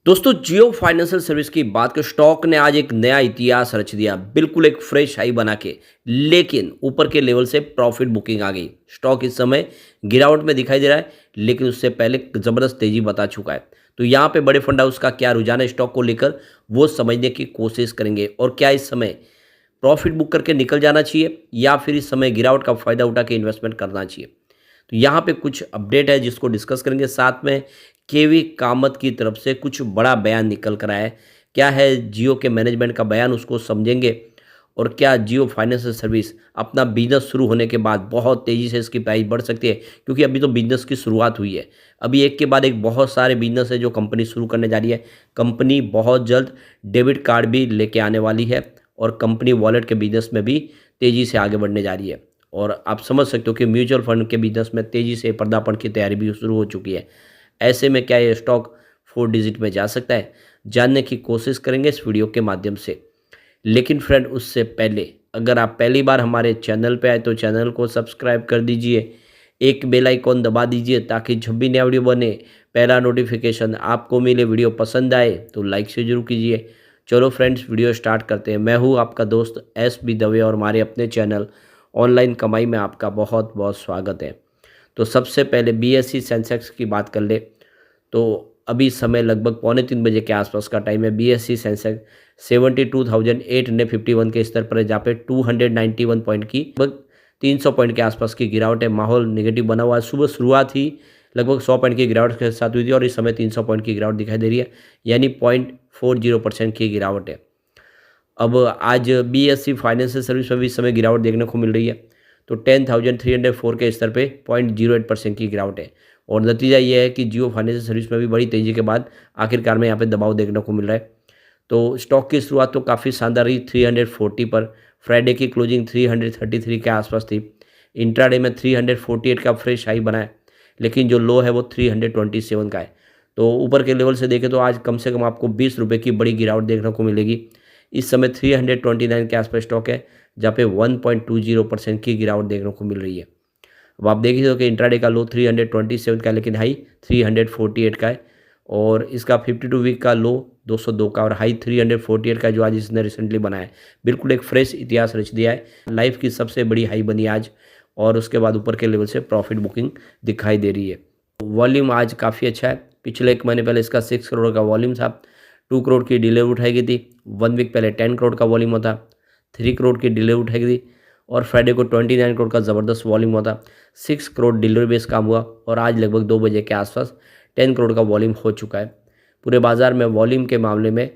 दोस्तों जियो financial service की बात करें, स्टॉक ने आज एक नया इतिहास रच दिया। बिल्कुल एक फ्रेश हाई बना के, लेकिन ऊपर के लेवल से प्रॉफिट बुकिंग आ गई। स्टॉक इस समय गिरावट में दिखाई दे रहा है, लेकिन उससे पहले ज़बरदस्त तेजी बता चुका है। तो यहाँ पे बड़े फंड हाउस का क्या रुझान है स्टॉक को लेकर, वो समझने की कोशिश करेंगे। और क्या इस समय प्रॉफिट बुक करके निकल जाना चाहिए, या फिर इस समय गिरावट का फ़ायदा उठा के इन्वेस्टमेंट करना चाहिए। तो यहाँ पे कुछ अपडेट है जिसको डिस्कस करेंगे। साथ में केवी कामत की तरफ से कुछ बड़ा बयान निकल कर आया है। क्या है जियो के मैनेजमेंट का बयान, उसको समझेंगे। और क्या जियो फाइनेंशियल सर्विस अपना बिजनेस शुरू होने के बाद बहुत तेज़ी से इसकी प्राइस बढ़ सकती है, क्योंकि अभी तो बिजनेस की शुरुआत हुई है। अभी एक के बाद एक बहुत सारे बिजनेस है जो कंपनी शुरू करने जा रही है। कंपनी बहुत जल्द डेबिट कार्ड भी लेके आने वाली है, और कंपनी वॉलेट के बिजनेस में भी तेज़ी से आगे बढ़ने जा रही है। और आप समझ सकते हो कि म्यूचुअल फंड के बिजनेस में तेज़ी से पर्दापण की तैयारी भी शुरू हो चुकी है। ऐसे में क्या ये स्टॉक 4 डिजिट में जा सकता है, जानने की कोशिश करेंगे इस वीडियो के माध्यम से। लेकिन फ्रेंड, उससे पहले अगर आप पहली बार हमारे चैनल पे आए तो चैनल को सब्सक्राइब कर दीजिए, एक बेल आइकॉन दबा दीजिए, ताकि जब भी नया वीडियो बने पहला नोटिफिकेशन आपको मिले। वीडियो पसंद आए तो लाइक से जरूर कीजिए। चलो फ्रेंड्स, वीडियो स्टार्ट करते हैं। मैं हूँ आपका दोस्त एस बी दवे, और हमारे अपने चैनल ऑनलाइन कमाई में आपका बहुत बहुत स्वागत है। तो सबसे पहले बीएसई सेंसेक्स की बात कर ले, तो अभी समय लगभग पौने 3 बजे के आसपास का टाइम है। बीएसई सेंसेक्स 72,851 के स्तर पर है, जहाँ पे 291 पॉइंट की लगभग 300 पॉइंट के आसपास की गिरावट है। माहौल नेगेटिव बना हुआ है। सुबह शुरुआत ही लगभग 100 पॉइंट की गिरावट के साथ हुई थी, और इस समय 300 पॉइंट की गिरावट दिखाई दे रही है, यानी 0.40% की गिरावट है। अब आज बीएसई फाइनेंशियल सर्विस में भी इस समय गिरावट देखने को मिल रही है। तो 10,304 के स्तर पे 0.08% की गिरावट है। और नतीजा ये है कि जियो फाइनेंशियल सर्विस में भी बड़ी तेज़ी के बाद आखिरकार में यहाँ पे दबाव देखने को मिल रहा है। तो स्टॉक की शुरुआत तो काफ़ी शानदार रही 340 पर। फ्राइडे की क्लोजिंग 333 के आसपास थी। इंट्राडे में 348 का फ्रेश हाई बना है, लेकिन जो लो है वो 327 का है। तो ऊपर के लेवल से देखें तो आज कम से कम आपको 20 रुपये की बड़ी गिरावट देखने को मिलेगी। इस समय 329 के आसपास स्टॉक है, जहाँ पे 1.20% की गिरावट देखने को मिल रही है। अब आप देख ही हो कि इंट्राडे का लो 327 का है, लेकिन हाई 348 का है। और इसका 52 वीक का लो 202 का, और हाई 348 का, जो आज इसने रिसेंटली बनाया है। बिल्कुल एक फ्रेश इतिहास रच दिया है। लाइफ की सबसे बड़ी हाई बनी आज, और उसके बाद ऊपर के लेवल से प्रॉफिट बुकिंग दिखाई दे रही है। वॉल्यूम आज काफ़ी अच्छा है। पिछले 1 महीने पहले इसका 6 करोड़ का वॉल्यूम था। 2 करोड़ की डिलीवरी उठाई गई थी। 1 वीक पहले 10 करोड़ का वॉल्यूम होता। 3 करोड़ की डिलीवरी उठाई गई थी, और फ्राइडे को 29 करोड़ का ज़बरदस्त वॉल्यूम हुआ था। 6 करोड़ डिलीवरी बेस काम हुआ, और आज लगभग 2 बजे के आसपास 10 करोड़ का वॉल्यूम हो चुका है। पूरे बाजार में वॉल्यूम के मामले में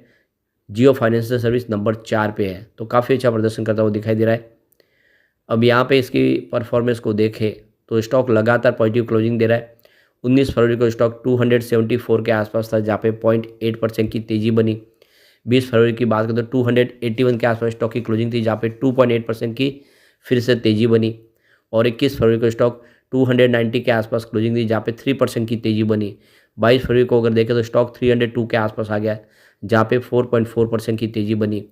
जियो फाइनेंशियल सर्विस नंबर 4 पे है, तो काफ़ी अच्छा प्रदर्शन करता हुआ दिखाई दे रहा है। अब यहाँ पे इसकी परफॉर्मेंस को देखें तो स्टॉक लगातार पॉजिटिव क्लोजिंग दे रहा है। 19 फरवरी को स्टॉक 274 के आसपास था, जहाँ पे 0.8% की तेज़ी बनी। 20 फरवरी की बात करें तो 281 के आसपास स्टॉक की क्लोजिंग थी, जहाँ पे 2.8% की फिर से तेज़ी बनी। और 21 फरवरी को स्टॉक 290 के आसपास क्लोजिंग थी, जहाँ पे 3% की तेज़ी बनी। 22 फरवरी को अगर देखें तो स्टॉक 302 के आसपास आ गया, जहाँ पे 4.4% की तेज़ी बनी।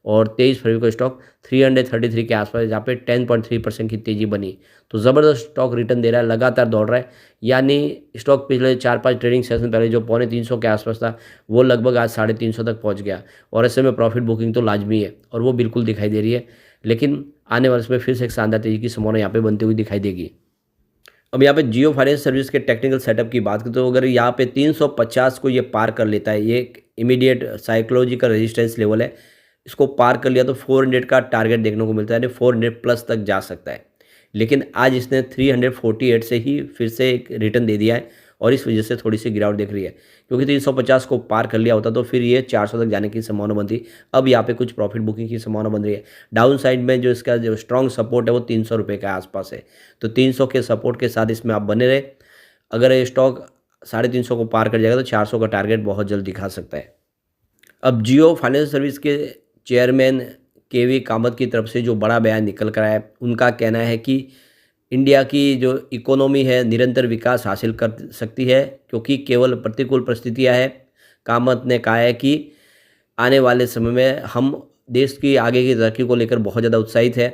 और 23 फरवरी को स्टॉक 333 के आसपास, जहाँ पे 10.3% की तेज़ी बनी। तो ज़बरदस्त स्टॉक रिटर्न दे रहा है, लगातार दौड़ रहा है। यानी स्टॉक पिछले 4-5 ट्रेडिंग सेशन पहले जो पौने 300 के आसपास था, वो लगभग आज 350 तक पहुँच गया। और ऐसे में प्रॉफिट बुकिंग तो लाजमी है, और वो बिल्कुल दिखाई दे रही है। लेकिन आने वाले समय फिर से एक शानदार तेज़ी की संभावना यहाँ पे बनती हुई दिखाई देगी। अब यहाँ पे जियो फाइनेंस सर्विस के टेक्निकल सेटअप की बात करें तो अगर यहाँ पे 350 को ये पार कर लेता है, ये एक इमीडिएट साइकोलॉजिकल रेजिस्टेंस लेवल है। इसको पार कर लिया तो 400 का टारगेट देखने को मिलता है, यानी 400 प्लस तक जा सकता है। लेकिन आज इसने 348 से ही फिर से एक रिटर्न दे दिया है, और इस वजह से थोड़ी सी गिरावट दिख रही है। क्योंकि 350 को पार कर लिया होता तो फिर ये 400 तक जाने की संभावना बनती। अब यहाँ पे कुछ प्रॉफिट बुकिंग की संभावना बन रही है। डाउन साइड में जो इसका जो स्ट्रॉन्ग सपोर्ट है वो 300 रुपये के आसपास है। तो 300 के सपोर्ट के साथ इसमें आप बने रहे। अगर ये स्टॉक 350 को पार कर जाएगा तो 400 का टारगेट बहुत जल्द दिखा सकता है। अब जियो फाइनेंशियल सर्विस के चेयरमैन केवी कामत की तरफ से जो बड़ा बयान निकल कर आया है, उनका कहना है कि इंडिया की जो इकोनॉमी है निरंतर विकास हासिल कर सकती है, क्योंकि केवल प्रतिकूल परिस्थितियां है। कामत ने कहा है कि आने वाले समय में हम देश की आगे की तरक्की को लेकर बहुत ज़्यादा उत्साहित है,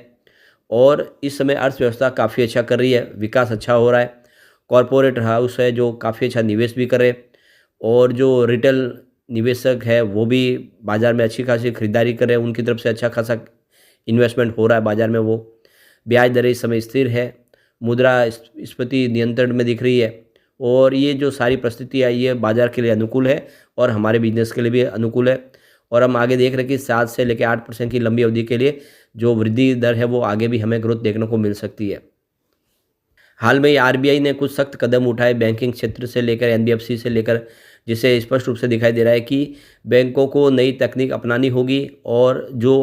और इस समय अर्थव्यवस्था काफ़ी अच्छा कर रही है, विकास अच्छा हो रहा है। कॉरपोरेट हाउस है जो काफ़ी अच्छा निवेश भी करे, और जो रिटेल निवेशक है वो भी बाज़ार में अच्छी खासी खरीदारी कर रहे हैं, उनकी तरफ से अच्छा खासा इन्वेस्टमेंट हो रहा है बाज़ार में। वो ब्याज दरें इस समय स्थिर है, मुद्रास्फीति नियंत्रण में दिख रही है और ये जो सारी परिस्थितियाँ ये बाज़ार के लिए अनुकूल है और हमारे बिजनेस के लिए भी अनुकूल है। और हम आगे देख रहे हैं कि 7 से लेकर 8% की लंबी अवधि के लिए जो वृद्धि दर है वो आगे भी हमें ग्रोथ देखने को मिल सकती है। हाल में ही आरबीआई ने कुछ सख्त कदम उठाए बैंकिंग क्षेत्र से लेकर एनबीएफसी से लेकर, जिससे स्पष्ट रूप से दिखाई दे रहा है कि बैंकों को नई तकनीक अपनानी होगी और जो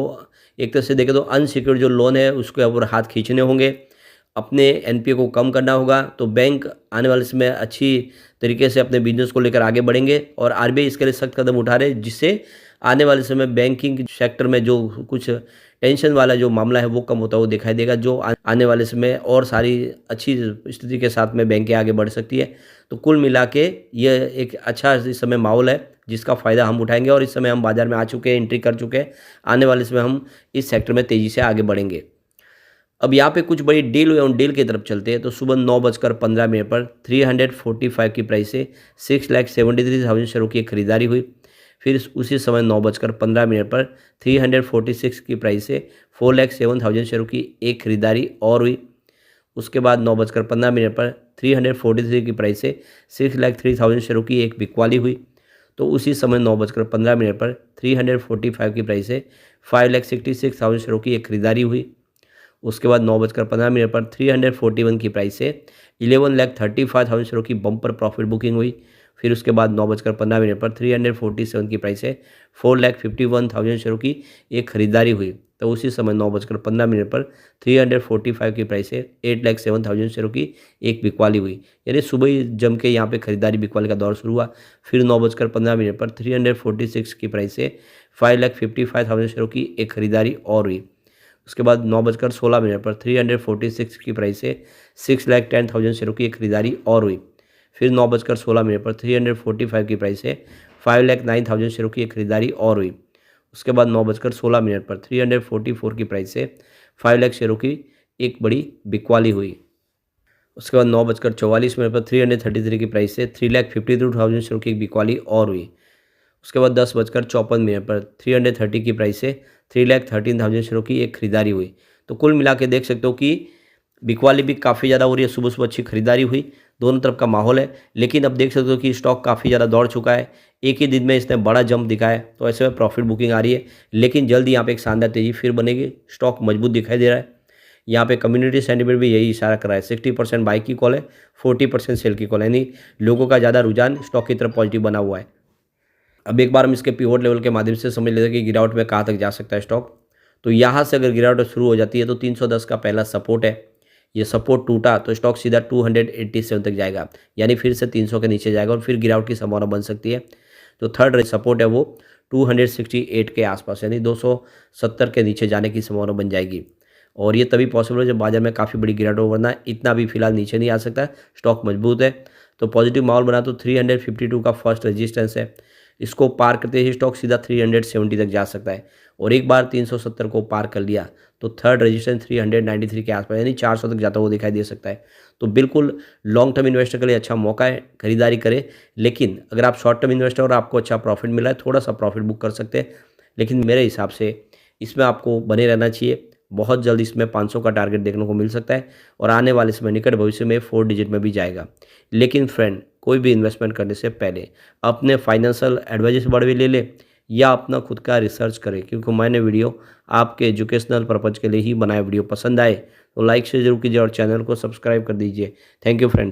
एक तरह से देखें तो अनसिक्योर्ड जो लोन है उसके ऊपर हाथ खींचने होंगे, अपने एनपीए को कम करना होगा। तो बैंक आने वाले समय अच्छी तरीके से अपने बिजनेस को लेकर आगे बढ़ेंगे और आरबीआई इसके लिए सख्त कदम उठा रहे हैं, जिससे आने वाले समय बैंकिंग सेक्टर में जो कुछ टेंशन वाला जो मामला है वो कम होता हुआ दिखाई देगा, जो आने वाले समय और सारी अच्छी स्थिति के साथ में बैंकें आगे बढ़ सकती है। तो कुल मिला के ये एक अच्छा इस समय माहौल है जिसका फ़ायदा हम उठाएंगे और इस समय हम बाज़ार में आ चुके हैं, एंट्री कर चुके हैं। आने वाले समय हम इस सेक्टर में तेज़ी से आगे बढ़ेंगे। अब यहाँ पे कुछ बड़ी डील हुई, उन डील की तरफ चलते हैं। तो सुबह 9:15 पर 345 की प्राइस से 6,73,000 शेयरों की खरीदारी हुई। फिर उसी समय 9:15 पर 346 की प्राइस से 4,07,000 शेयरों की एक खरीदारी और हुई। उसके बाद 9:15 पर 343 की प्राइस से 6,03,000 शेयरों की एक बिकवाली हुई। तो उसी समय 9:15 पर 345 की प्राइस से 5,66,000 शेयरों की एक खरीदारी हुई। उसके बाद 9:15 पर 341 की प्राइस से 11,35,000 शेयरों की बम्पर प्रॉफिट बुकिंग हुई। फिर उसके बाद 9:15 पर 347 की प्राइस से 4,51,000 शेयरों की एक खरीदारी हुई। तो उसी समय 9:15 पर 345 की प्राइस से 8,07,000 शेयरों की एक बिकवाली हुई। यानी सुबह ही जम के यहाँ पे खरीदारी बिकवाली का दौर शुरू हुआ। फिर 9:15 पर 346 की प्राइस से 5,55,000 शेयरों की एक खरीदारी और हुई। उसके बाद 9:16 पर 346 की प्राइस से 6,10,000 शेयरों की एक खरीदारी और हुई। फिर 9:16 पर 345 की प्राइस से 5,09,000 शेयरों की एक खरीदारी और हुई। उसके बाद 9:16 पर 344 की प्राइस से 5 लाख शेयरों की एक बड़ी बिकवाली हुई। उसके बाद 9:44 पर 333 की प्राइस से 3,52,000 शेयरों की एक बिकवाली और हुई। उसके बाद 10:54 पर 330 की प्राइस से 3,13,000 शेयरों की एक खरीदारी हुई। तो कुल मिला के देख सकते हो कि बिकवाली भी काफ़ी ज़्यादा हो रही है, सुबह सुबह अच्छी खरीदारी हुई, दोनों तरफ का माहौल है। लेकिन अब देख सकते हो कि स्टॉक काफ़ी ज़्यादा दौड़ चुका है, एक ही दिन में इसने बड़ा जंप दिखाया है, तो ऐसे में प्रॉफिट बुकिंग आ रही है। लेकिन जल्द यहाँ पे एक शानदार तेज़ी फिर बनेगी, स्टॉक मजबूत दिखाई दे रहा है। यहाँ पे कम्युनिटी सेंटीमेंट भी यही इशारा कर रहा है, 60% बाई की कॉल है, 40% सेल की कॉल है, यानी लोगों का ज़्यादा रुझान स्टॉक की तरफ पॉजिटिव बना हुआ है। अब एक बार हम इसके पिवोट लेवल के माध्यम से समझ लेते हैं कि गिरावट में कहाँ तक जा सकता है स्टॉक। तो यहाँ से अगर गिरावट शुरू हो जाती है तो 310 का पहला सपोर्ट है, ये सपोर्ट टूटा तो स्टॉक सीधा 287 तक जाएगा, यानी फिर से 300 के नीचे जाएगा और फिर गिरावट की संभावना बन सकती है। तो थर्ड सपोर्ट है वो 268 के आसपास, यानी 270 के नीचे जाने की संभावना बन जाएगी। और ये तभी पॉसिबल है जब बाजार में काफ़ी बड़ी गिरावट हो, वरना इतना भी फिलहाल नीचे नहीं आ सकता, स्टॉक मजबूत है। तो पॉजिटिव माहौल बना तो 352 का फर्स्ट रेजिस्टेंस है, इसको पार करते ही स्टॉक सीधा 370 तक जा सकता है। और एक बार 370 को पार कर लिया तो थर्ड रेजिस्टेंस 393 के आसपास, यानी 400 तक जाता हुआ दिखाई दे सकता है। तो बिल्कुल लॉन्ग टर्म इन्वेस्टर के लिए अच्छा मौका है, खरीदारी करें। लेकिन अगर आप शॉर्ट टर्म इन्वेस्टर और आपको अच्छा प्रॉफिट मिला है, थोड़ा सा प्रॉफिट बुक कर सकते हैं। लेकिन मेरे हिसाब से इसमें आपको बने रहना चाहिए, बहुत जल्द इसमें 500 का टारगेट देखने को मिल सकता है और आने वाले समय निकट भविष्य में 4 डिजिट में भी जाएगा। लेकिन फ्रेंड, कोई भी इन्वेस्टमेंट करने से पहले अपने फाइनेंशियल एडवाइजर से बढ़ भी ले ले या अपना खुद का रिसर्च करें, क्योंकि मैंने वीडियो आपके एजुकेशनल पर्पज़ के लिए ही बनाया। वीडियो पसंद आए तो लाइक शेयर जरूर कीजिए और चैनल को सब्सक्राइब कर दीजिए। Thank you friend.